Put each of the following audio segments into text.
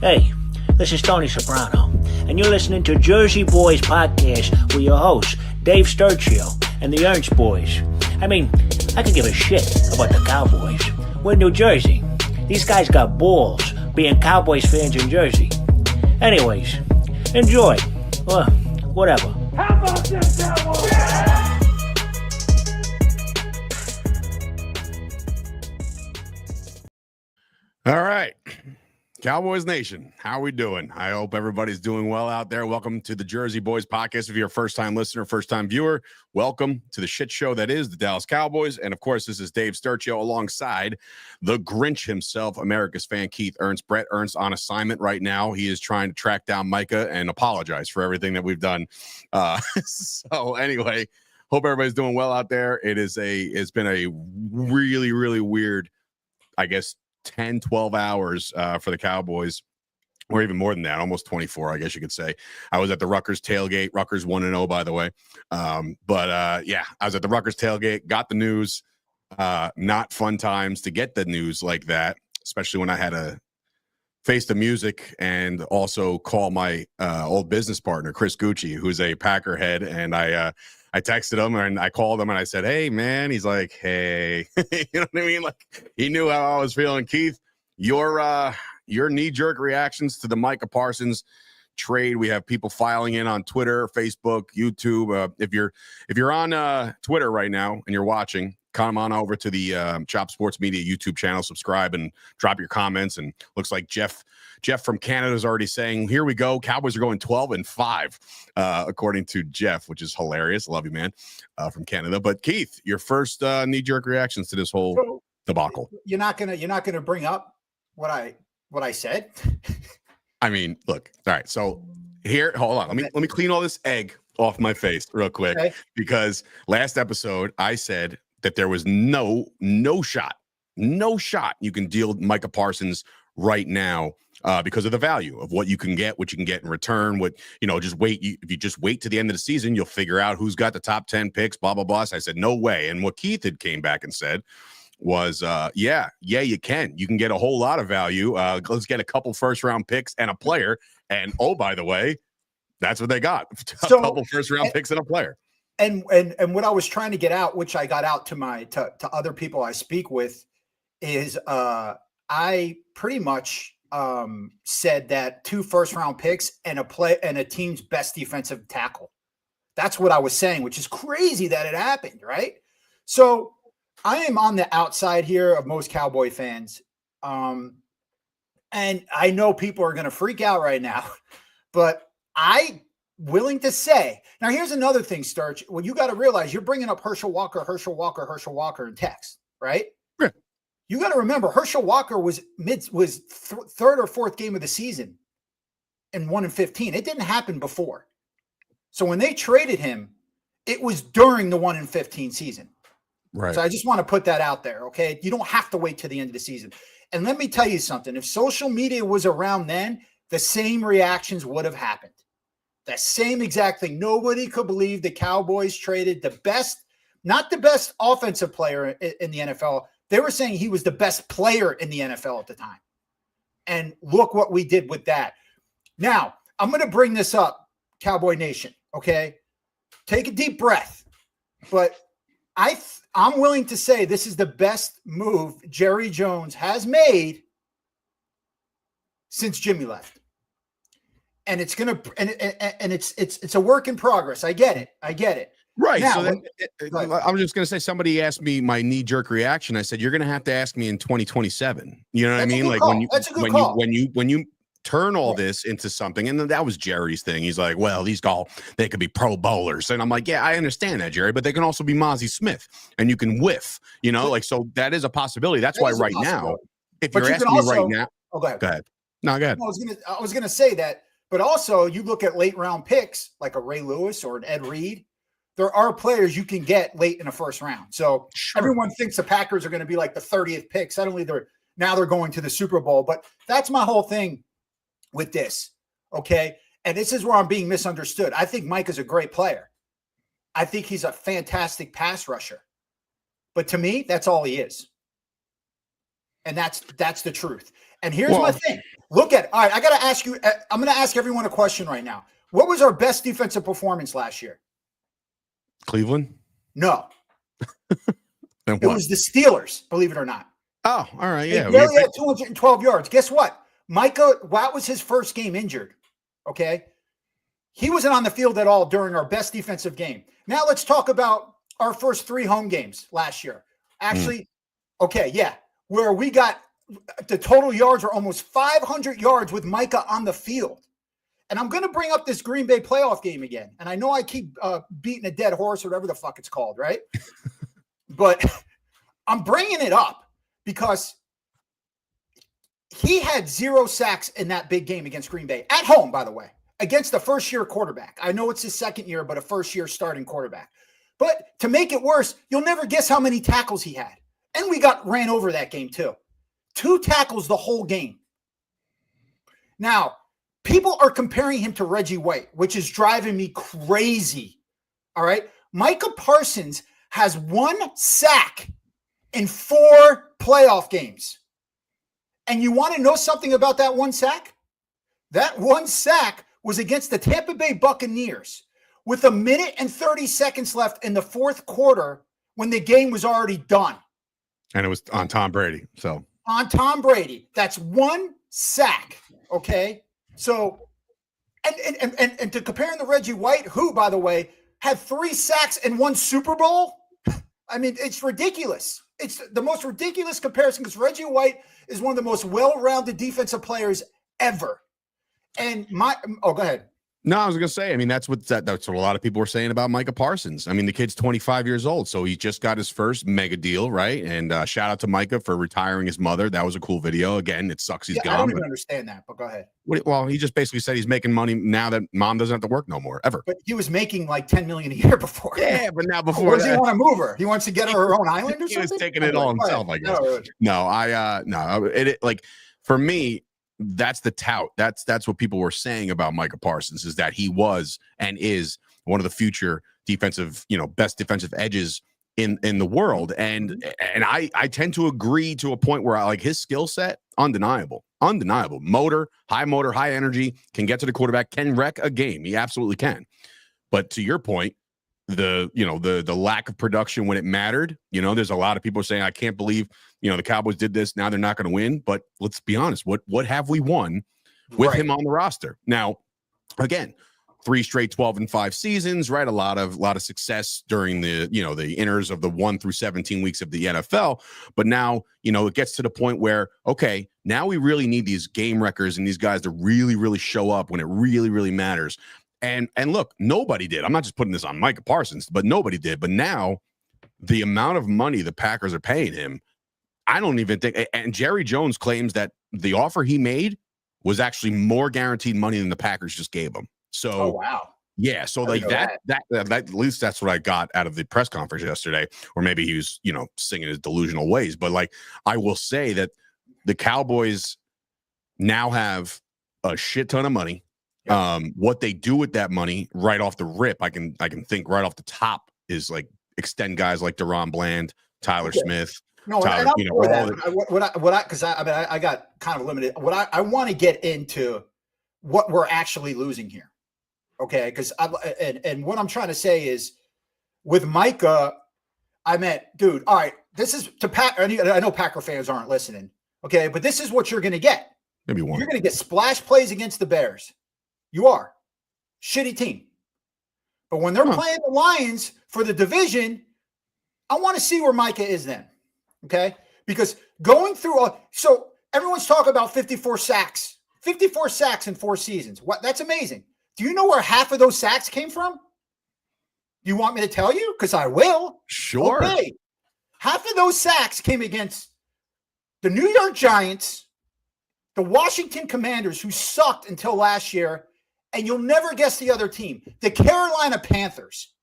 Hey, this is Tony Soprano, and you're listening to Jersey Boyz Podcast with your hosts, Dave Sturchio and the Ernst Boys. I mean, I could give a shit about the Cowboys. We're in New Jersey. These guys got balls being Cowboys fans in Jersey. Anyways, enjoy. Well, whatever. How about this, Cowboys? All right. Cowboys Nation, how are we doing? I hope everybody's doing well out there. Welcome to the Jersey Boyz Podcast. If you're a first-time listener, first-time viewer, welcome to the shit show that is the Dallas Cowboys. And, of course, this is Dave Sturchio alongside the Grinch himself, America's fan, Keith Ernst. Brett Ernst on assignment right now. He is trying to track down Micah and apologize for everything that we've done. So, anyway, hope everybody's doing well out there. It's been a really, really weird, I guess, 10, 12 hours for the Cowboys, or even more than that, almost 24, I guess you could say. I was at the Rutgers tailgate. Rutgers 1-0, by the way. Yeah, I was at the Rutgers tailgate, got the news. Not fun times to get the news like that, especially when I had to face the music and also call my old business partner, Chris Gucci, who's a Packer head, and I texted him and I called him and I said, "Hey, man." He's like, "Hey," you know what I mean? Like, he knew how I was feeling. Keith, your knee-jerk reactions to the Micah Parsons trade. We have people filing in on Twitter, Facebook, YouTube. If you're on Twitter right now and you're watching, come on over to the Chop Sports Media YouTube channel, subscribe and drop your comments. And looks like Jeff from Canada is already saying, "Here we go. Cowboys are going 12-5, according to Jeff," which is hilarious. Love you, man, from Canada. But Keith, your first knee-jerk reactions to this whole debacle. You're not gonna bring up what I said. I mean, look. All right. So here, hold on. Let me clean all this egg off my face real quick, okay? Because last episode I said that there was no shot you can deal Micah Parsons right now because of the value of what you can get in return. Just wait. If you just wait to the end of the season, you'll figure out who's got the top 10 picks, blah, blah, blah. So I said, no way. And what Keith had came back and said was, yeah, you can. You can get a whole lot of value. Let's get a couple first-round picks and a player. And, oh, by the way, that's what they got. A couple first-round picks and a player. And what I was trying to get out, which I got out to other people I speak with, is I pretty much said that 2 first-round picks and a team's best defensive tackle. That's what I was saying, which is crazy that it happened, right? So I am on the outside here of most Cowboy fans, and I know people are going to freak out right now, but I willing to say, now here's another thing, Sturch. Well, you got to realize you're bringing up Herschel Walker in text, right? Yeah. You got to remember Herschel Walker was third or fourth game of the season in 1-15. It didn't happen before. So when they traded him, it was during the 1-15 season. Right. So I just want to put that out there. Okay. You don't have to wait to the end of the season. And let me tell you something. If social media was around then, the same reactions would have happened. That same exact thing. Nobody could believe the Cowboys traded the best, not the best offensive player in the NFL. They were saying he was the best player in the NFL at the time. And look what we did with that. Now, I'm going to bring this up, Cowboy Nation, okay? Take a deep breath. But I'm willing to say this is the best move Jerry Jones has made since Jimmy left. And it's going to, and it's a work in progress. I get it. Right. Now, so I'm just going to say, somebody asked me my knee jerk reaction. I said, you're going to have to ask me in 2027. You know what I mean? Like when you turn all this into something, and that was Jerry's thing. He's like, well, they could be pro bowlers. And I'm like, yeah, I understand that, Jerry, but they can also be Mozzie Smith and you can whiff, so that is a possibility. That's why right now, if you're asking me right now, go ahead. No, go ahead. I was going to say that, but also you look at late round picks like a Ray Lewis or an Ed Reed. There are players you can get late in the first round. So Everyone thinks the Packers are going to be like the 30th pick. Suddenly they're going to the Super Bowl. But that's my whole thing with this. Okay. And this is where I'm being misunderstood. I think Mike is a great player. I think he's a fantastic pass rusher. But to me, that's all he is. And that's the truth. And here's my thing. Look at, all right, I got to ask you, I'm going to ask everyone a question right now. What was our best defensive performance last year? Cleveland? No. It was the Steelers, believe it or not. Oh, all right. Yeah. He barely had 212 yards. Guess what? Micah, that was his first game injured. Okay. He wasn't on the field at all during our best defensive game. Now let's talk about our first 3 home games last year. Actually, okay, yeah, where we got the total yards are almost 500 yards with Micah on the field. And I'm going to bring up this Green Bay playoff game again. And I know I keep beating a dead horse or whatever the fuck it's called, right? But I'm bringing it up because he had 0 sacks in that big game against Green Bay. At home, by the way, against a first-year quarterback. I know it's his second year, but a first-year starting quarterback. But to make it worse, you'll never guess how many tackles he had. And we got ran over that game too. 2 tackles the whole game. Now, people are comparing him to Reggie White, which is driving me crazy. All right. Micah Parsons has 1 sack in 4 playoff games. And you want to know something about that 1 sack? That 1 sack was against the Tampa Bay Buccaneers with 1 minute and 30 seconds left in the 4th quarter when the game was already done. And it was on Tom Brady. So on Tom Brady, that's 1 sack. Okay. So, and to compare him to Reggie White, who, by the way, had 3 sacks and 1 Super Bowl. I mean, it's ridiculous. It's the most ridiculous comparison because Reggie White is one of the most well-rounded defensive players ever. And go ahead. No, I was going to say, I mean, that's what a lot of people were saying about Micah Parsons. I mean, the kid's 25 years old, so he just got his first mega deal, right? And shout out to Micah for retiring his mother. That was a cool video. Again, it sucks he's gone. I don't even understand that, but go ahead. Well, he just basically said he's making money now that mom doesn't have to work no more, ever. But he was making like $10 million a year before. Yeah, but now before Or does he want to move her? He wants to get her own island or something? He was taking it all himself, I guess. Like, for me, that's the tout. That's what people were saying about Micah Parsons, is that he was and is one of the future defensive, best defensive edges in the world. And I tend to agree to a point where I like his skill set, undeniable, motor, high energy, can get to the quarterback, can wreck a game. He absolutely can. But to your point, the lack of production when it mattered, there's a lot of people saying, I can't believe, the Cowboys did this. Now they're not going to win. But let's be honest. What have we won with him on the roster? Now, again, 3 straight 12-5 seasons, right? A lot of success during the inners of the 1 through 17 weeks of the NFL. But now, it gets to the point where, okay, now we really need these game wreckers and these guys to really, really show up when it really, really matters. And look, nobody did. I'm not just putting this on Micah Parsons, but nobody did. But now the amount of money the Packers are paying him, I don't even think, and Jerry Jones claims that the offer he made was actually more guaranteed money than the Packers just gave him. So, oh, wow. Yeah. So like that, at least that's what I got out of the press conference yesterday, or maybe he was, singing his delusional ways. But like, I will say that the Cowboys now have a shit ton of money. What they do with that money right off the rip, I can think right off the top is like extend guys like Deron Bland, Tyler Smith. No, Tyler, because I got kind of limited. I want to get into what we're actually losing here. Okay, because and what I'm trying to say is with Micah, I meant, dude, all right, this is to Pack. I know Packer fans aren't listening. Okay, but this is what you're going to get. Maybe one. You're going to get splash plays against the Bears. You are shitty team. But when they're playing the Lions for the division, I want to see where Micah is then. Okay. Because going through so everyone's talking about 54 sacks in 4 seasons. That's amazing. Do you know where half of those sacks came from? You want me to tell you? Because I will. Sure. Okay. Half of those sacks came against the New York Giants, the Washington Commanders, who sucked until last year, and you'll never guess the other team, the Carolina Panthers.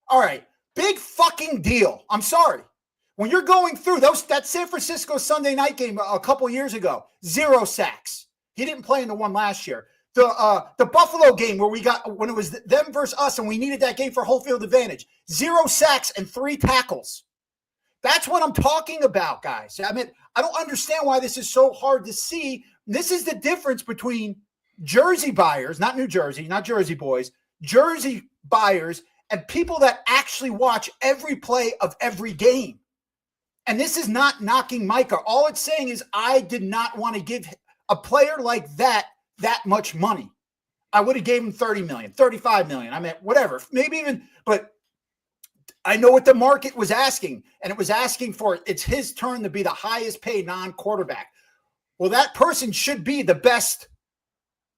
All right, big fucking deal. I'm sorry. When you're going through that San Francisco Sunday night game a couple years ago, 0 sacks. He didn't play in the one last year. The Buffalo game where we got when it was them versus us and we needed that game for home field advantage, 0 sacks and 3 tackles. That's what I'm talking about, guys. I mean, I don't understand why this is so hard to see. This is the difference between Jersey buyers, not New Jersey, not Jersey boys, Jersey buyers, and people that actually watch every play of every game. And this is not knocking Micah. All it's saying is I did not want to give a player like that much money. I would have gave him 30 million, 35 million. I mean, whatever, maybe even, but I know what the market was asking, and it was asking for it's his turn to be the highest paid non-quarterback. Well, that person should be the best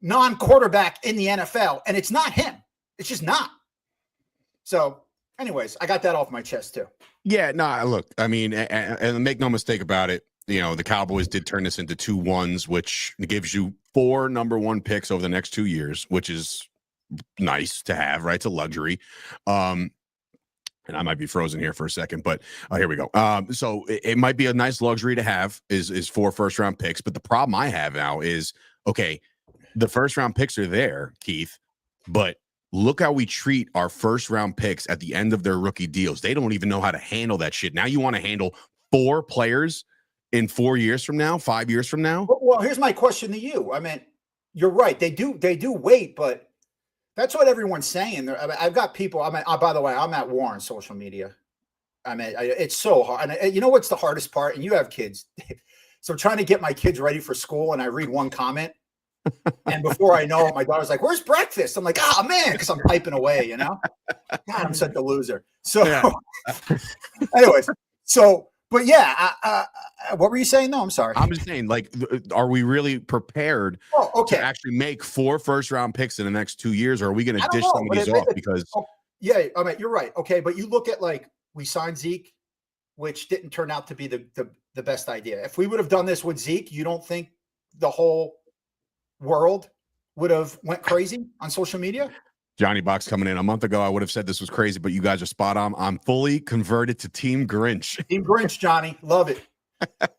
non-quarterback in the NFL, and it's not him. It's just not. So, anyways, I got that off my chest too. Yeah, no, look, I mean, and make no mistake about it, the Cowboys did turn this into 2 1s, which gives you 4 number 1 picks over the next 2 years, which is nice to have, right? It's a luxury. And I might be frozen here for a second, but here we go. So it might be a nice luxury to have is 4 first-round picks. But the problem I have now is, okay, the first-round picks are there, Keith, but look how we treat our first-round picks at the end of their rookie deals. They don't even know how to handle that shit. Now you want to handle 4 players in 4 years from now, 5 years from now? Well, here's my question to you. I mean, you're right. They do wait, but that's what everyone's saying. I've got people. By the way, I'm at war on social media. I mean, it's so hard. And you know what's the hardest part? And you have kids, so I'm trying to get my kids ready for school, and I read one comment, and before I know it, my daughter's like, "Where's breakfast?" I'm like, "Oh man," because I'm typing away. God, I'm such a loser. So, anyways, but yeah, what were you saying? No, I'm sorry. I'm just saying, like, are we really prepared to actually make 4 first-round picks in the next 2 years, or are we going to dish some of these off? Because yeah, I mean, you're right. Okay, but you look at, like, we signed Zeke, which didn't turn out to be the best idea. If we would have done this with Zeke, you don't think the whole world would have went crazy on social media? Johnny Box coming in a month ago, I would have said this was crazy, but you guys are spot on. I'm fully converted to Team Grinch. Team Grinch, Johnny. Love it.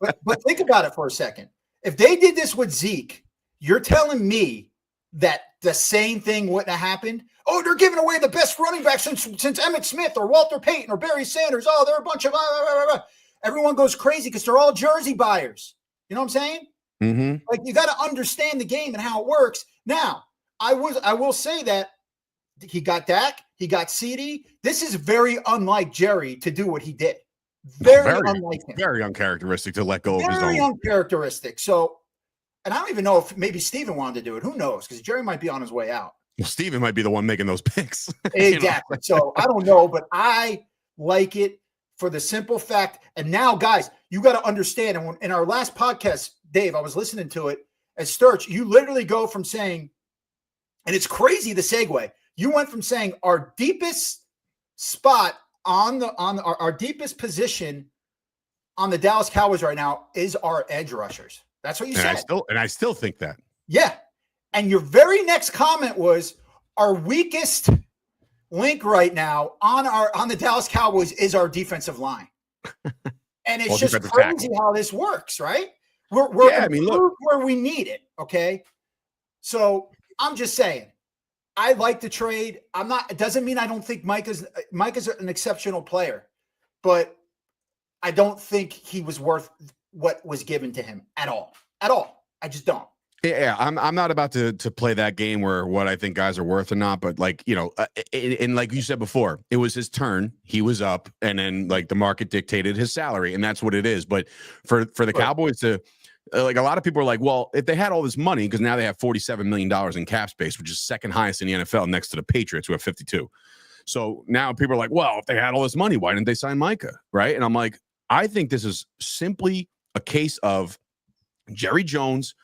But think about it for a second. If they did this with Zeke, you're telling me that the same thing wouldn't have happened? Oh, they're giving away the best running back since Emmitt Smith or Walter Payton or Barry Sanders. Oh, they're a bunch of everyone goes crazy because they're all Jersey buyers. You know what I'm saying? Mm-hmm. Like, you got to understand the game and how it works. Now, I will say that he got Dak, he got CD. This is very unlike Jerry to do what he did. Very unlike him. Very uncharacteristic to let go of his own. Very uncharacteristic. So, and I don't even know if maybe Steven wanted to do it. Who knows? Because Jerry might be on his way out. Well, Steven might be the one making those picks. Exactly. So I don't know, but I like it for the simple fact. And now, guys, you got to understand. And in our last podcast, Dave, I was listening to it as Sturch. You literally go from saying, and it's crazy the segue. You went from saying our deepest spot on our deepest position on the Dallas Cowboys right now is our edge rushers. That's what you said. I still think that. Yeah. And your very next comment was our weakest link right now on the Dallas Cowboys is our defensive line. And it's just crazy how this works, right? We're where we need it. Okay. So I'm just saying, I like the trade. It doesn't mean I don't think Micah's an exceptional player, but I don't think he was worth what was given to him at all. I just don't. Yeah, I'm not about to play that game where what I think guys are worth or not, but like, and like you said before, it was his turn. He was up, and then like the market dictated his salary, and that's what it is. But for the Cowboys to, like, a lot of people are like, well, if they had all this money, because now they have $47 million in cap space, which is second highest in the NFL next to the Patriots, who have 52. So now people are like, well, if they had all this money, why didn't they sign Micah? Right. And I'm like, I think this is simply a case of Jerry Jones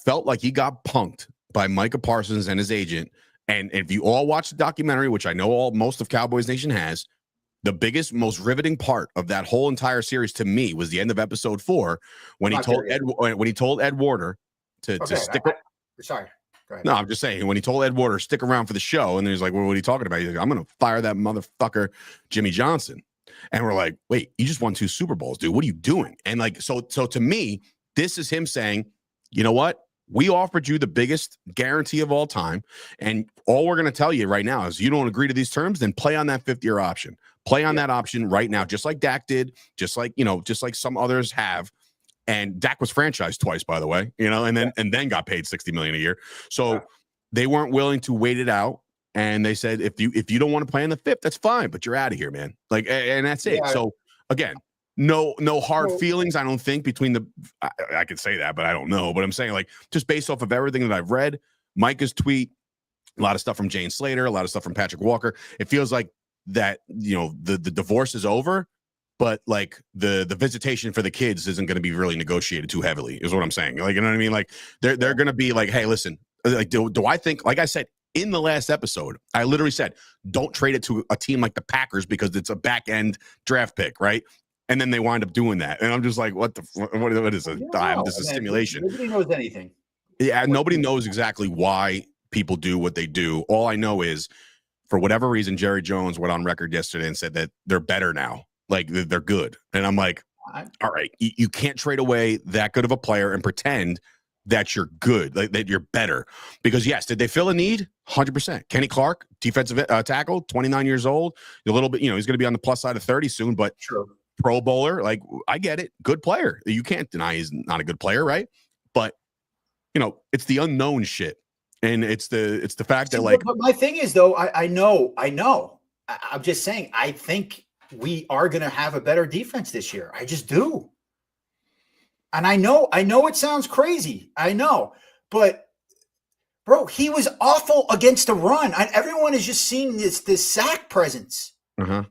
felt like he got punked by Micah Parsons and his agent. And if you all watch the documentary, which I know most of Cowboys Nation has, the biggest, most riveting part of that whole entire series to me was the end of episode 4 when he told Ed Warder to stick. Sorry. Go ahead. No, I'm just saying, when he told Ed Warder stick around for the show, and he's like, well, what are you talking about? He's like, I'm going to fire that motherfucker Jimmy Johnson. And we're like, wait, you just won 2 Super Bowls, dude. What are you doing? And like, so to me, this is him saying, you know what? We offered you the biggest guarantee of all time, and all we're going to tell you right now is you don't agree to these terms, then play on that 5th-year option. Play on that option right now, just like Dak did, just like some others have. And Dak was franchised twice, by the way, and then got paid $60 million a year. So they weren't willing to wait it out, and they said if you don't want to play in the 5th, that's fine, but you're out of here, man. And that's it. Yeah. So again. No hard feelings, I don't think, between the I could say that, but I don't know. But I'm saying, just based off of everything that I've read, Micah's tweet, a lot of stuff from Jane Slater, a lot of stuff from Patrick Walker. It feels like that, the divorce is over, but the visitation for the kids isn't going to be really negotiated too heavily, is what I'm saying. You know what I mean? They're going to be hey, listen, do I think, like I said in the last episode, I literally said, don't trade it to a team like the Packers because it's a back end draft pick, right? And then they wind up doing that. And I'm just like, what is a dime? This is simulation. Nobody knows anything. Yeah, nobody knows exactly why people do what they do. All I know is, for whatever reason, Jerry Jones went on record yesterday and said that they're better now. They're good. And I'm like, all right, you can't trade away that good of a player and pretend that you're good, that you're better. Because, yes, did they fill a need? 100%. Kenny Clark, defensive tackle, 29 years old. A little bit, he's going to be on the plus side of 30 soon, but sure. Pro Bowler, I get it. Good player. You can't deny he's not a good player, right? But it's the unknown shit, and it's the fact that But my thing is, though, I know. I'm just saying. I think we are going to have a better defense this year. I just do. And I know it sounds crazy. I know, but bro, he was awful against the run. Everyone is just seeing this sack presence. Uh-huh.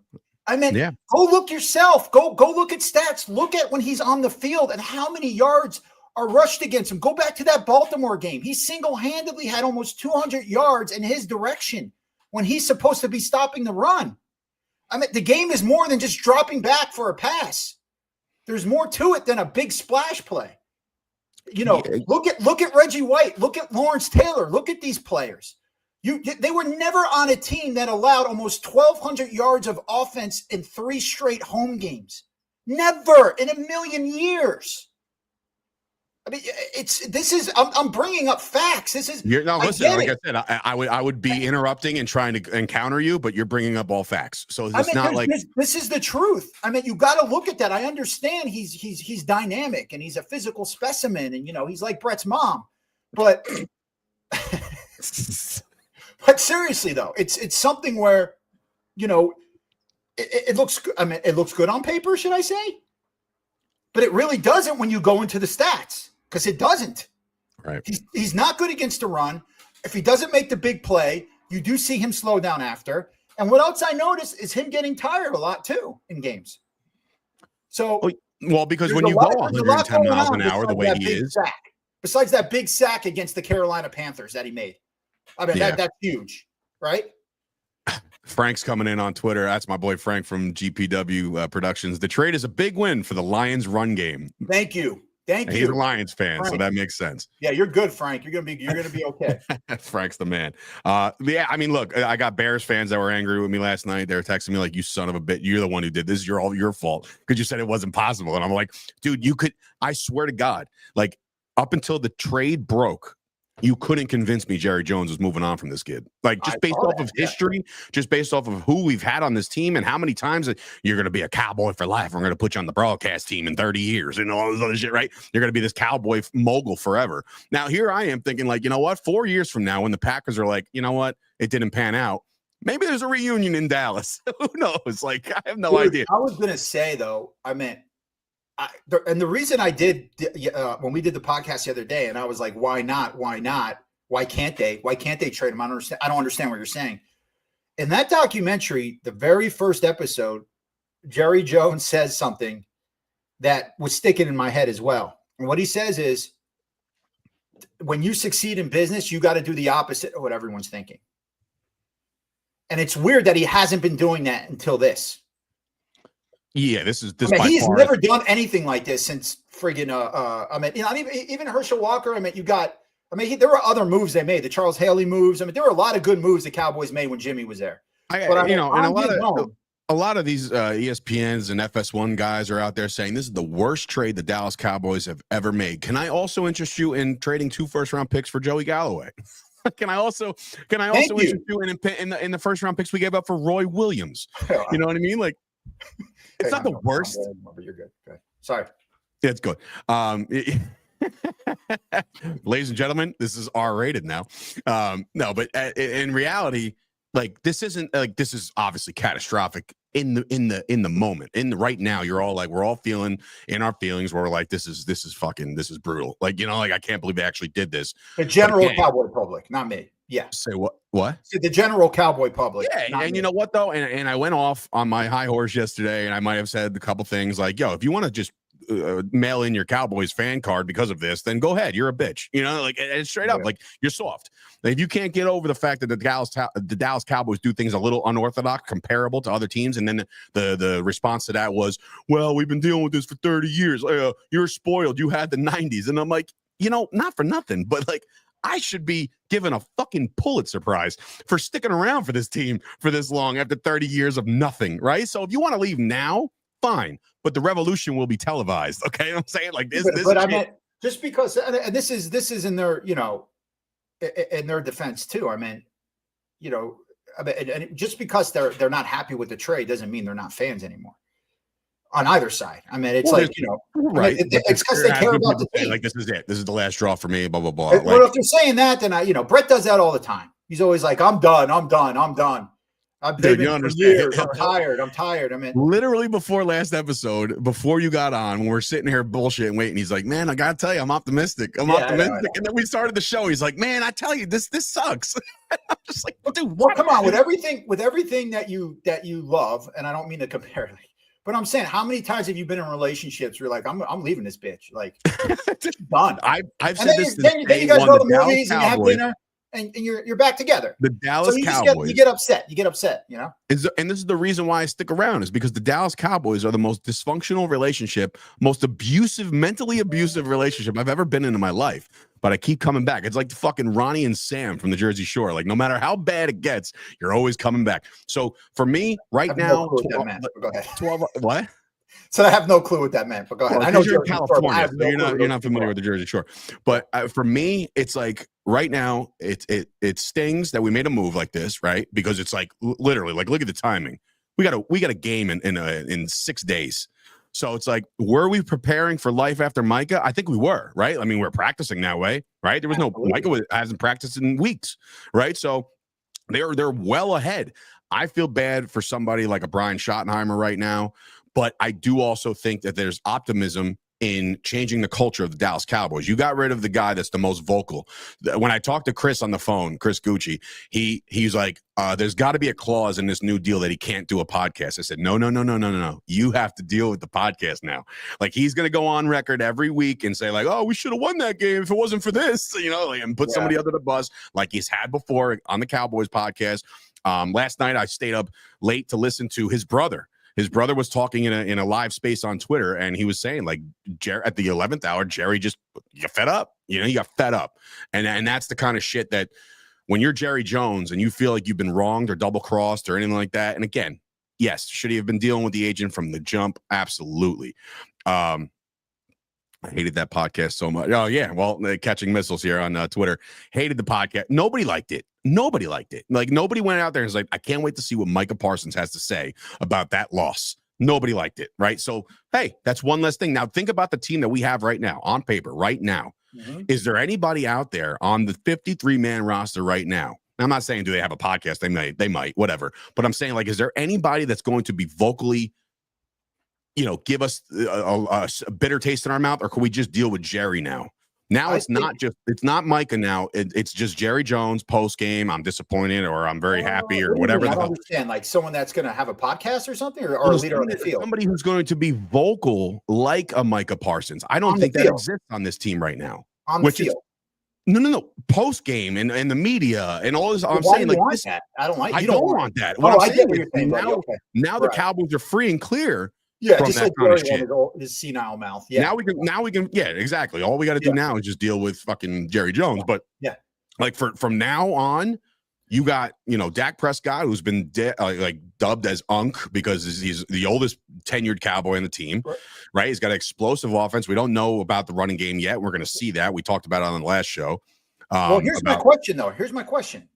I mean, Go look yourself. Go look at stats. Look at when he's on the field and how many yards are rushed against him. Go back to that Baltimore game. He single-handedly had almost 200 yards in his direction when he's supposed to be stopping the run. I mean, the game is more than just dropping back for a pass. There's more to it than a big splash play. Look at Reggie White. Look at Lawrence Taylor. Look at these players. They were never on a team that allowed almost 1,200 yards of offense in 3 straight home games. Never in a million years. I mean, I'm bringing up facts. Listen, like I said, I would be interrupting and trying to encounter you, but you're bringing up all facts. So this is the truth. I mean, you got to look at that. I understand he's dynamic and he's a physical specimen, and he's like Brett's mom, but. But seriously, though, it's something where, it looks. I mean, it looks good on paper, should I say? But it really doesn't when you go into the stats, because it doesn't. Right. He's not good against the run. If he doesn't make the big play, you do see him slow down after. And what else I notice is him getting tired a lot too in games. So because when you go 110 miles an hour the way he is, besides that big sack against the Carolina Panthers that he made. I mean, that's huge, right? Frank's coming in on Twitter. That's my boy Frank from GPW Productions. The trade is a big win for the Lions run game. Thank you. He's a Lions fan, Frank. So that makes sense. Yeah, you're good, Frank. You're gonna be okay. Frank's the man. Yeah, I mean, look, I got Bears fans that were angry with me last night. They were texting me like, "You son of a bitch, you're the one who did this. All your fault because you said it wasn't possible." And I'm like, dude, you could. I swear to God, up until the trade broke, you couldn't convince me Jerry Jones was moving on from this kid. Just based off of history, just based off of who we've had on this team and how many times you're going to be a Cowboy for life. We're going to put you on the broadcast team in 30 years and all this other shit, right? You're going to be this Cowboy mogul forever. Now, here I am thinking 4 years from now when the Packers are like, you know what? It didn't pan out. Maybe there's a reunion in Dallas. Who knows? I have no idea. I was going to say, though, and the reason I did when we did the podcast the other day, and I was like, why not? Why not? Why can't they? Why can't they trade him? I don't understand what you're saying. In that documentary, the very first episode, Jerry Jones says something that was sticking in my head as well. And what he says is, when you succeed in business, you got to do the opposite of what everyone's thinking. And it's weird that he hasn't been doing that until this. Yeah, this. He's never done anything like this since friggin' even Herschel Walker. There were other moves they made, the Charles Haley moves. There were a lot of good moves the Cowboys made when Jimmy was there. a lot of these ESPNs and FS1 guys are out there saying this is the worst trade the Dallas Cowboys have ever made. Can I also interest you in trading 2 first-round picks for Joey Galloway? Can I also interest you in the first-round picks we gave up for Roy Williams? You know what I mean? Like, it's not the worst. You're good. Okay. Sorry. Yeah, it's good. Ladies and gentlemen, this is R-rated now. No, but in reality, like this isn't like this is obviously catastrophic in the moment. Right now, you're all like, we're all feeling in our feelings. Where we're like, this is brutal. Like, you know, like I can't believe they actually did this. The general Cowboy public, not me. Yeah. Say what? What? The general Cowboy public. Yeah, and you know what though? And I went off on my high horse yesterday, and I might have said a couple things like, yo, if you want to just mail in your Cowboys fan card because of this, then go ahead. You're a bitch, you know, like, and straight up, like, you're soft. Like, if you can't get over the fact that the Dallas Cowboys do things a little unorthodox, comparable to other teams, and then the response to that was, well, we've been dealing with this for 30 years. You're spoiled. You had the 90s. And I'm like, you know, not for nothing, but like, I should be given a fucking Pulitzer Prize for sticking around for this team for this long after 30 years of nothing, right? So if you want to leave now, fine, but the revolution will be televised. Okay, I'm saying like this. But I mean, just because, and this is in their, you know, in their defense too. I mean, you know, and just because they're not happy with the trade doesn't mean they're not fans anymore. On either side, I mean, it's like, you know, right? I mean, it's because they care about the team. Like, this is it. This is the last straw for me. Blah blah blah. Well, if they're saying that, then you know, Brett does that all the time. He's always like, "I'm done. I'm done. I'm done. Dude, you understand? Years. I'm tired. I'm tired." I mean, literally before last episode, before you got on, when we're sitting here bullshitting, waiting, he's like, "Man, I gotta tell you, I'm optimistic. I'm optimistic." I know. And then we started the show. He's like, "Man, I tell you, this sucks." I'm just like, "Dude, well, come on, with everything that you love," and I don't mean to compare it. But I'm saying, how many times have you been in relationships where you're like, I'm leaving this bitch, like, done. I've said this. Then you guys go to the movies and you have dinner, and you're back together. The Dallas Cowboys. You get upset. You get upset. You know. And this is the reason why I stick around, is because the Dallas Cowboys are the most dysfunctional relationship, most abusive, mentally abusive relationship I've ever been in my life. But I keep coming back. It's like the fucking Ronnie and Sam from the Jersey Shore. Like, no matter how bad it gets, you're always coming back. So for me, right now, 12. What? So I have no clue what that meant. But go ahead. Well, I know you're in California. So you're not familiar with the Jersey Shore. But for me, it's like right now, it stings that we made a move like this, right? Because it's like literally, like, look at the timing. We got a game in 6 days. So it's like, were we preparing for life after Micah? I think we were, right? I mean, we're practicing that way, right? There was Micah hasn't practiced in weeks, right? So they're well ahead. I feel bad for somebody like a Brian Schottenheimer right now, but I do also think that there's optimism in changing the culture of the Dallas Cowboys. You got rid of the guy that's the most vocal. When I talked to Chris on the phone, Chris Gucci, he's like, there's got to be a clause in this new deal that he can't do a podcast. I said, no. You have to deal with the podcast now. Like, he's going to go on record every week and say like, oh, we should have won that game if it wasn't for this, you know, and put somebody under the bus like he's had before on the Cowboys podcast. Last night I stayed up late to listen to his brother. His brother was talking in a live space on Twitter, and he was saying, like, at the 11th hour, Jerry just got fed up. You know, you got fed up. And that's the kind of shit that when you're Jerry Jones and you feel like you've been wronged or double-crossed or anything like that, and again, yes, should he have been dealing with the agent from the jump? Absolutely. I hated that podcast so much. Oh, yeah. Well, Catching Missiles here on Twitter. Hated the podcast. Nobody liked it. Like, nobody went out there and was like, I can't wait to see what Micah Parsons has to say about that loss. Nobody liked it, right? So, hey, that's one less thing. Now, think about the team that we have right now on paper right now. Mm-hmm. Is there anybody out there on the 53-man roster right now? I'm not saying do they have a podcast? They might, whatever. But I'm saying, like, is there anybody that's going to be vocally, you know, give us a bitter taste in our mouth, or can we just deal with Jerry now? Now it's not Micah now. It's just Jerry Jones post game. I'm disappointed, or I'm very happy, or whatever. I don't understand. Like, someone that's going to have a podcast or something, or a leader on the field. Somebody who's going to be vocal like a Micah Parsons. I don't think that exists on this team right now. On the field. No. Post game and the media and all this. I'm saying, like, this, that? I don't like. I don't want that. What I'm saying is now the right. Cowboys are free and clear. Yeah, just like his senile mouth. Yeah. Now we can. Yeah, exactly. All we got to do now is just deal with fucking Jerry Jones. But yeah, like from now on, You got, Dak Prescott, who's been like dubbed as Unk because he's the oldest tenured Cowboy in the team, right? He's got an explosive offense. We don't know about the running game yet. We're going to see that. We talked about it on the last show. Well, here's my question, though. Here's my question.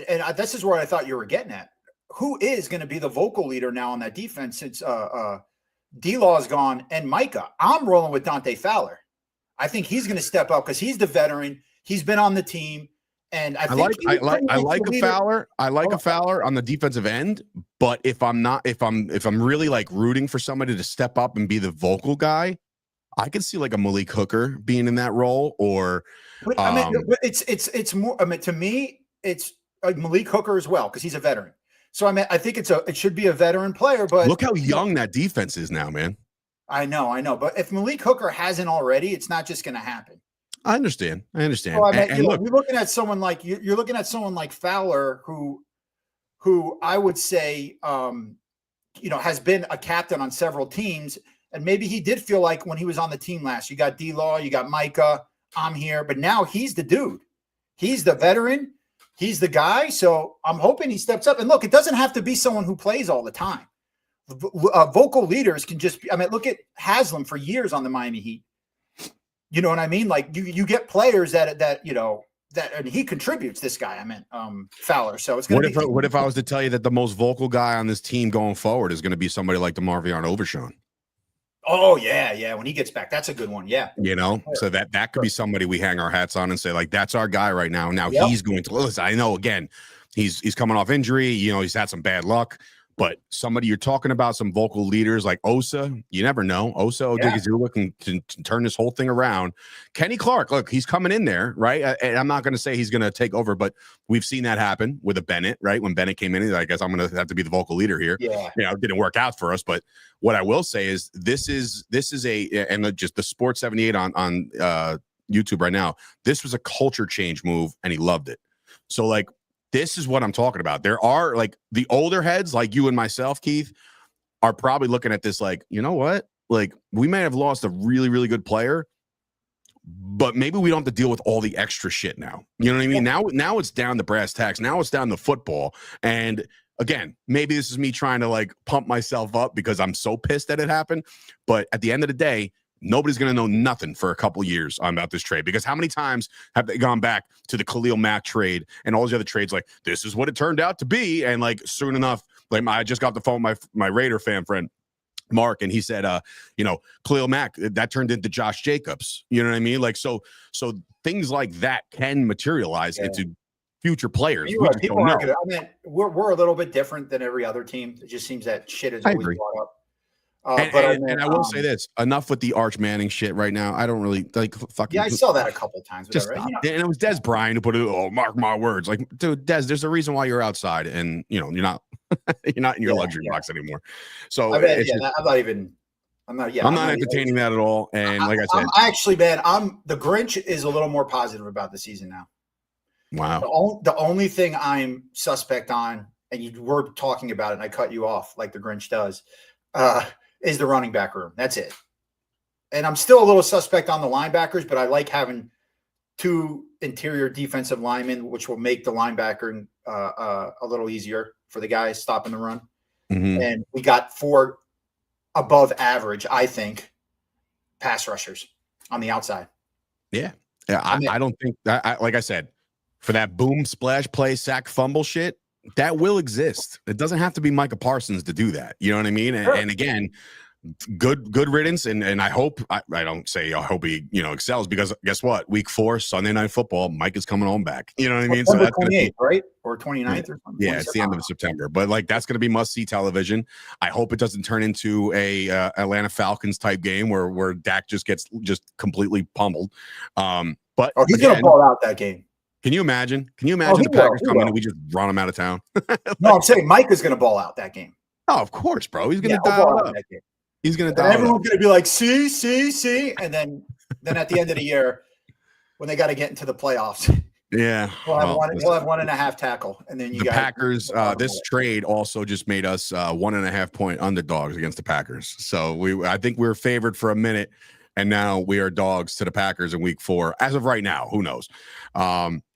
And this is where I thought you were getting at. Who is going to be the vocal leader now on that defense since D-Law is gone and Micah? I'm rolling with Dante Fowler. I think he's going to step up because he's the veteran. He's been on the team. And I like a Fowler. I like a Fowler on the defensive end, but if I'm really like rooting for somebody to step up and be the vocal guy, I could see like a Malik Hooker being in that role, or it's more. I mean, to me, it's like Malik Hooker as well because he's a veteran. So I think it should be a veteran player. But look how young that defense is now, man. I know. But if Malik Hooker hasn't already, it's not just going to happen. I understand. So, look, you're looking at someone like you're looking at someone like Fowler, who I would say, has been a captain on several teams, and maybe he did feel like when he was on the team last. You got D-Law, you got Micah. I'm here, but now he's the dude. He's the veteran. He's the guy. So I'm hoping he steps up. And look, it doesn't have to be someone who plays all the time. Vocal leaders can just be. I mean, look at Haslam for years on the Miami Heat. You know what I mean? Like you get players that and he contributes. This guy, Fowler. So it's going to What if I was to tell you that the most vocal guy on this team going forward is going to be somebody like DeMarvion Overshown? Oh yeah. When he gets back, that's a good one. Yeah. So that could be somebody we hang our hats on and say, like, that's our guy right now. Now he's going to listen. I know again, he's coming off injury. He's had some bad luck. But somebody you're talking about, some vocal leaders like Osa, you never know. Osa Odigizua can turn this whole thing around. Kenny Clark, look, he's coming in there, right? And I'm not going to say he's going to take over, but we've seen that happen with a Bennett, right? When Bennett came in, he's like, I guess I'm going to have to be the vocal leader here. Yeah. It didn't work out for us. But what I will say is this is just the Sports 78 on YouTube right now. This was a culture change move, and he loved it. So, like, this is what I'm talking about. There are like the older heads like you and myself, Keith, are probably looking at this like, you know what? Like, we may have lost a really, really good player, but maybe we don't have to deal with all the extra shit now. You know what I mean? Now it's down to brass tacks. Now it's down to football. And again, maybe this is me trying to like pump myself up because I'm so pissed that it happened. But at the end of the day, nobody's going to know nothing for a couple years about this trade, because how many times have they gone back to the Khalil Mack trade and all these other trades like, this is what it turned out to be, and like soon enough, like I just got the phone with my Raider fan friend Mark, and he said Khalil Mack, that turned into Josh Jacobs. You know what I mean? Like so things like that can materialize into future players. We just don't know. We're a little bit different than every other team. It just seems that shit is always brought up. And I will say this: enough with the Arch Manning shit right now. I don't really like fucking. Yeah, I saw that a couple of times. Just stop. And it was Des Bryant who put it. Oh, mark my words. Like, dude, Des, there's a reason why you're outside, and you're not in your luxury box anymore. So I'm not entertaining that at all. And like I said, the Grinch is a little more positive about the season now. Wow. The only thing I'm suspect on, and you were talking about it, and I cut you off like the Grinch does. Is the running back room. That's it. And I'm still a little suspect on the linebackers, but I like having two interior defensive linemen, which will make the linebacker a little easier for the guys stopping the run. Mm-hmm. And we got 4 above average, I think, pass rushers on the outside. Yeah. I don't think that, like I said, for that boom, splash, play, sack, fumble shit, that will exist. It doesn't have to be Micah Parsons to do that. You know what I mean? Sure. And again, good riddance. And I hope I don't say I hope he excels, because guess what? Week 4, Sunday Night Football, Mike is coming home back. You know what I mean? So that's 28th, right? Or 29th or something. Yeah, it's the end of September. But like that's going to be must-see television. I hope it doesn't turn into a Atlanta Falcons type game where Dak just gets completely pummeled. But he's going to ball out that game. Can you imagine? The Packers come in and we just run them out of town? No, I'm saying Micah's going to ball out that game. Oh, of course, bro. He's going to dial up. He's going to dial up. Everyone's going to be like, see. And then at the end of the year, when they got to get into the playoffs, yeah, we'll have 1.5 tackle. And then the Packers, this trade also just made us 1.5 point underdogs against the Packers. So I think we were favored for a minute. and now we are dogs to the Packers in week 4. As of right now, who knows?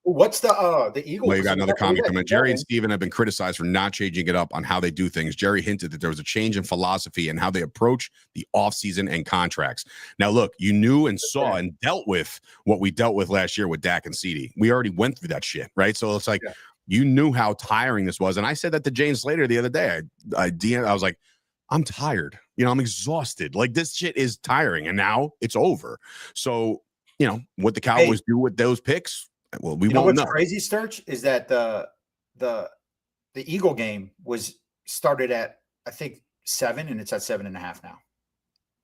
What's the Eagles? Well, you got another comment coming. Jerry and Steven have been criticized for not changing it up on how they do things. Jerry hinted that there was a change in philosophy and how they approach the offseason and contracts. Now, look, you knew and saw and dealt with what we dealt with last year with Dak and CeeDee. We already went through that shit, right? So it's like you knew how tiring this was. And I said that to James Slater the other day. I was like, I'm tired. I'm exhausted. Like, this shit is tiring. And now it's over. So, what the Cowboys do with those picks, well, we won't know. What's crazy, Sturch, is that the Eagle game was started at, I think, 7, and it's at 7.5 now.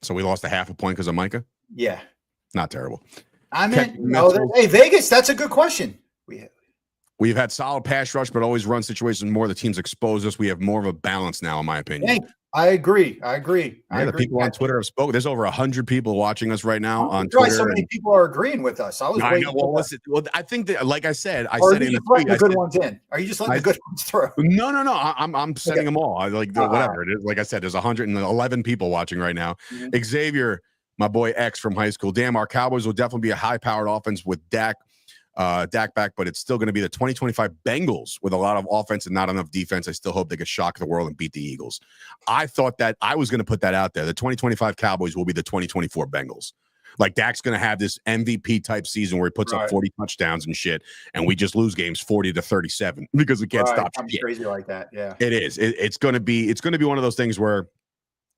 So we lost a half a point because of Micah? Yeah. Not terrible. I mean, hey, Vegas, that's a good question. We've had solid pass rush, but always run situations more. The teams expose us. We have more of a balance now, in my opinion. Hey, I agree. The people on Twitter have spoken. There's over 100 people watching us right now on Twitter. So many people are agreeing with us. I was waiting. Well, I think that, like I said, I said in the tweet, the good ones in. Are you just letting the good ones through? No. I'm sending them all. Whatever it is. Like I said, there's 111 people watching right now. Mm-hmm. Xavier, my boy X from high school. Damn, our Cowboys will definitely be a high-powered offense with Dak back, but it's still going to be the 2025 Bengals with a lot of offense and not enough defense. I still hope they can shock the world and beat the Eagles. I thought that I was going to put that out there. The 2025 Cowboys will be the 2024 Bengals. Like, Dak's going to have this MVP type season where he puts up 40 touchdowns and shit, and we just lose games 40-37 because we can't stop shit. Crazy like that. Yeah, it is. It's going to be one of those things where,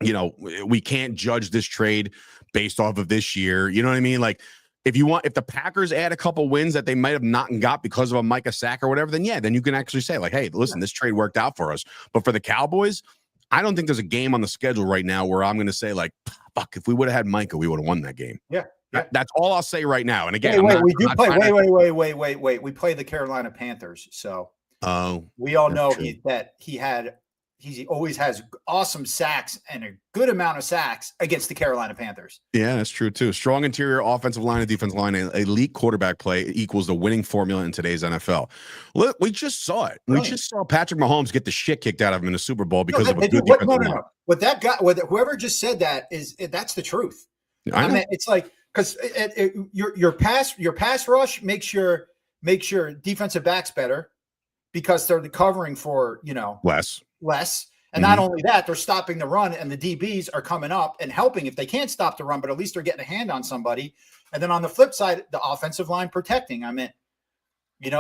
we can't judge this trade based off of this year. You know what I mean? Like, if the Packers add a couple wins that they might have not got because of a Micah sack or whatever, then you can actually say, like, hey, listen, this trade worked out for us. But for the Cowboys, I don't think there's a game on the schedule right now where I'm going to say, like, fuck, if we would have had Micah, we would have won that game. Yeah. That's all I'll say right now. And again, we play the Carolina Panthers. So we all know he always has awesome sacks and a good amount of sacks against the Carolina Panthers. Yeah, that's true too. Strong interior offensive line and defensive line and elite quarterback play equals the winning formula in today's NFL. Look, we just saw it. We just saw Patrick Mahomes get the shit kicked out of him in the Super Bowl because of a good defensive line. No. What that guy, whoever just said that that's the truth. I mean, it's like, because your pass rush makes your defensive backs better because they're covering for less. And not only that, they're stopping the run, and the DBs are coming up and helping if they can't stop the run, but at least they're getting a hand on somebody. And then on the flip side, the offensive line protecting. I mean,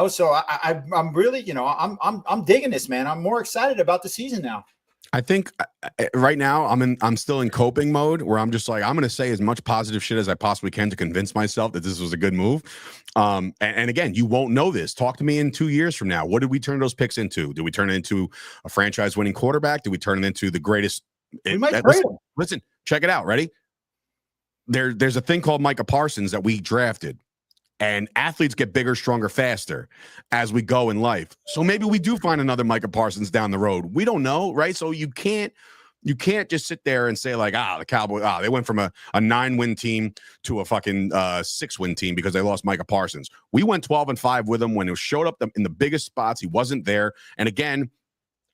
so I'm really, I'm digging this, man. I'm more excited about the season now. I think right now I'm still in coping mode where I'm just like, I'm going to say as much positive shit as I possibly can to convince myself that this was a good move. And again, you won't know this. Talk to me in 2 years from now. What did we turn those picks into? Did we turn it into a franchise winning quarterback? Did we turn it into the greatest? Listen, check it out. Ready? There's a thing called Micah Parsons that we drafted. And athletes get bigger, stronger, faster as we go in life. So maybe we do find another Micah Parsons down the road. We don't know, right? So you can't just sit there and say, like, the Cowboys, they went from a 9-win team to a fucking 6-win team because they lost Micah Parsons. We went 12-5 with him when he showed up in the biggest spots. He wasn't there. And again,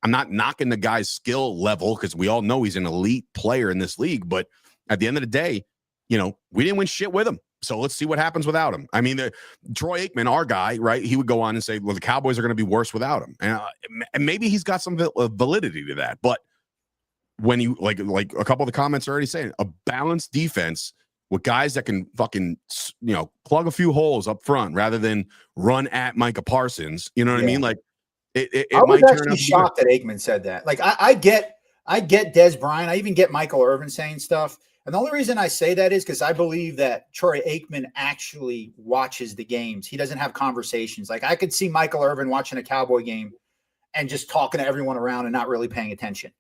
I'm not knocking the guy's skill level because we all know he's an elite player in this league. But at the end of the day, we didn't win shit with him. So let's see what happens without him. I mean, Troy Aikman, our guy, right? He would go on and say, well, the Cowboys are going to be worse without him. And maybe he's got some validity to that. But when you, like a couple of the comments are already saying, a balanced defense with guys that can fucking, plug a few holes up front rather than run at Micah Parsons. You know what I mean? Like, it I was actually shocked that Aikman said that. Like, I get Des Bryant. I even get Michael Irvin saying stuff. And the only reason I say that is because I believe that Troy Aikman actually watches the games. He doesn't have conversations. Like, I could see Michael Irvin watching a Cowboy game and just talking to everyone around and not really paying attention.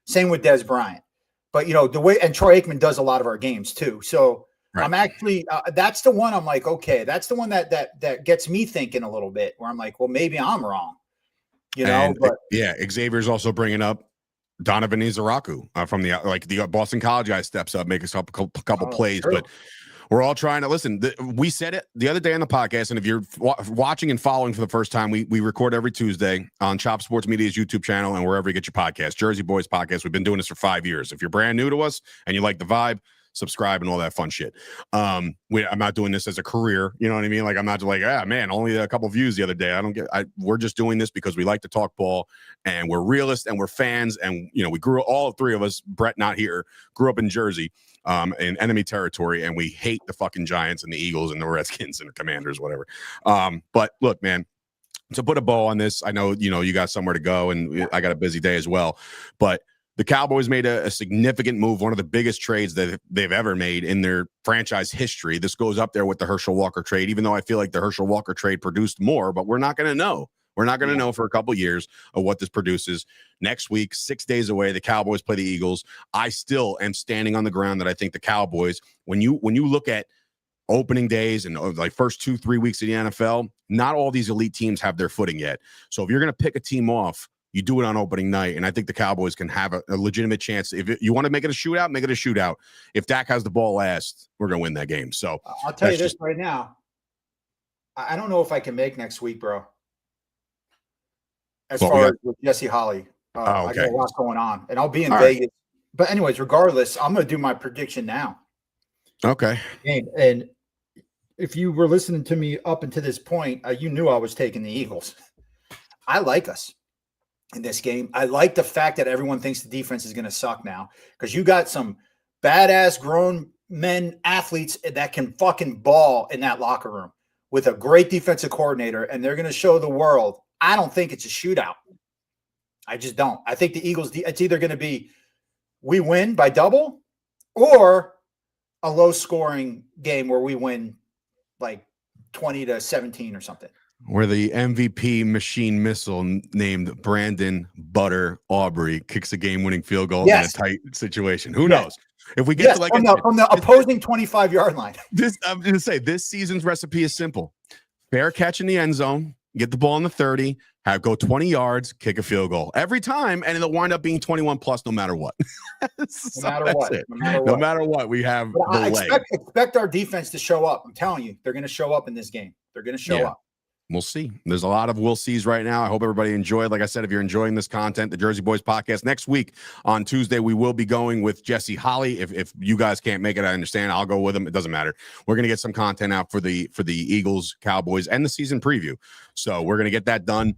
Same with Des Bryant. But, the way – and Troy Aikman does a lot of our games too. So right. I'm actually that's the one I'm like, okay, that's the one that gets me thinking a little bit where I'm like, well, maybe I'm wrong. But yeah, Xavier's also bringing up Donovan Izaraku from the Boston College guy steps up, makes up a couple plays, true. But we're all trying to listen. We said it the other day on the podcast, and if you're watching and following for the first time, we record every Tuesday on Chop Sports Media's YouTube channel and wherever you get your podcast, Jersey Boyz Podcast. We've been doing this for 5 years. If you're brand new to us and you like the vibe, subscribe, and all that fun shit. I'm not doing this as a career. You know what I mean? Like, I'm not like, man, only a couple views the other day. We're just doing this because we like to talk ball, and we're realists, and we're fans. And, we all three of us, Brett not here, grew up in Jersey, in enemy territory, and we hate the fucking Giants and the Eagles and the Redskins and the Commanders, whatever. But look, man, to put a bow on this, I know, you got somewhere to go, and I got a busy day as well, but the Cowboys made a significant move, one of the biggest trades that they've ever made in their franchise history. This goes up there with the Herschel Walker trade, even though I feel like the Herschel Walker trade produced more, but we're not going to know. We're not going to know for a couple years of what this produces. Next week, 6 days away, the Cowboys play the Eagles. I still am standing on the ground that I think the Cowboys, when you look at opening days and like first 2-3 weeks of the NFL, not all these elite teams have their footing yet. So if you're going to pick a team off, you do it on opening night, and I think the Cowboys can have a legitimate chance. If you want to make it a shootout, make it a shootout. If Dak has the ball last, we're going to win that game. So I'll tell you this right now. I don't know if I can make next week, bro. As far as with Jesse Holley. Okay. I got a lot going on, and I'll be in Vegas. Right. But anyways, regardless, I'm going to do my prediction now. Okay. And if you were listening to me up until this point, you knew I was taking the Eagles. I like us in this game. I like the fact that everyone thinks the defense is going to suck now, because you got some badass grown men athletes that can fucking ball in that locker room with a great defensive coordinator, and they're going to show the world. I don't think it's a shootout. I just don't. I think the Eagles, it's either going to be we win by double or a low scoring game where we win like 20-17 or something. Where the MVP machine missile named Brandon Butter Aubrey kicks a game-winning field goal in a tight situation. Who knows? If we get to like from the opposing 25-yard line. I'm going to say this season's recipe is simple: fair catch in the end zone, get the ball in the 30, go 20 yards, kick a field goal every time, and it'll wind up being 21 plus no matter what. No matter what, we have. I expect our defense to show up. I'm telling you, they're going to show up in this game. They're going to show up. We'll see. There's a lot of we'll sees right now. I hope everybody enjoyed. Like I said, if you're enjoying this content, the Jersey Boyz Podcast, next week on Tuesday, we will be going with Jesse Holley. If you guys can't make it, I understand. I'll go with him. It doesn't matter. We're going to get some content out for the Eagles, Cowboys, and the season preview. So we're going to get that done.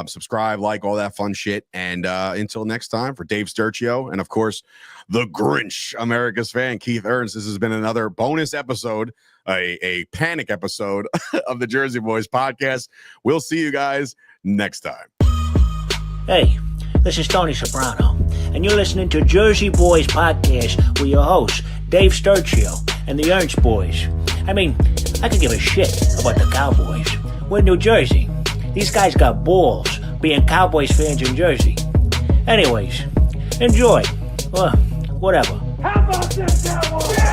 Subscribe, like, all that fun shit. And until next time, for Dave Sturchio and, of course, the Grinch, America's fan, Keith Ernst, this has been another bonus episode, a panic episode of the Jersey Boyz Podcast. We'll see you guys next time. Hey, this is Tony Soprano, and you're listening to Jersey Boyz Podcast with your hosts, Dave Sturchio and the Ernst Boys. I mean, I could give a shit about the Cowboys. We're in New Jersey. These guys got balls being Cowboys fans in Jersey. Anyways, enjoy. Whatever. How about this, Cowboys?